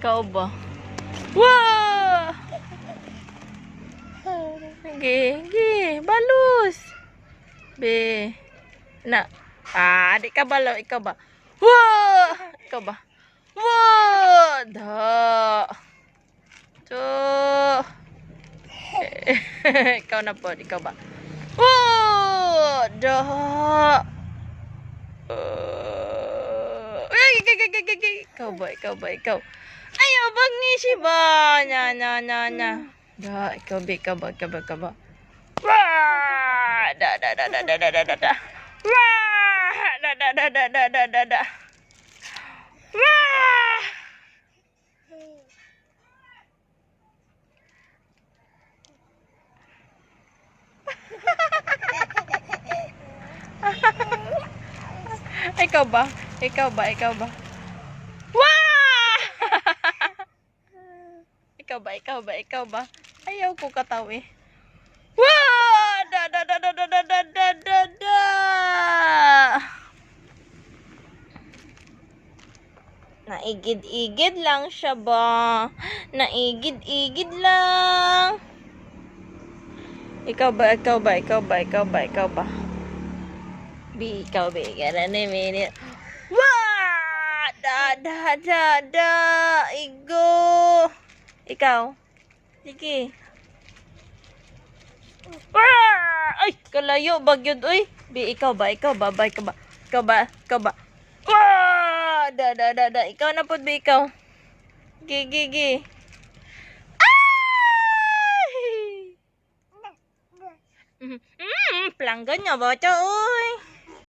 Ikaw ba? Wow! Gigi, balus. Be. Na. Di ka balaw, ikaw ba? Wow! Ikaw ba? Wow! Da. So. Ikaw na po, ikaw ba? Wow! Da. Ikaw ba? Ikaw ba? Ikaw. Ayaw, bangi si ba? Na. Da, ikaw ba? Ikaw ba? Ikaw ba? Ikaw ba? Wah! Da. Wah! Da. Wah! Ikaw ba? Ikaw ba? Ikaw ba? Wah! Ikaw ba? Ikaw ba? Ikaw ba? Ayaw ko katawi. Wah! Da. Naigid-igid lang siya ba? Naigid-igid lang. Ikaw ba? Ikaw ba? Ikaw ba? Ikaw ba? Ikaw ba? Bi, ikaw ba? Gara na minute. Wah! Da. Igo. Ikaw. Sige. Wah! Ay, kalayo bagyod oy. Bi, ikaw ba? Ikaw ba? Ikaw ba? Ikaw ba? Ikaw ba? Wah! Da. Ikaw na po, bi, ikaw. Gi. Ay! Pelanggan niya ba? Oy.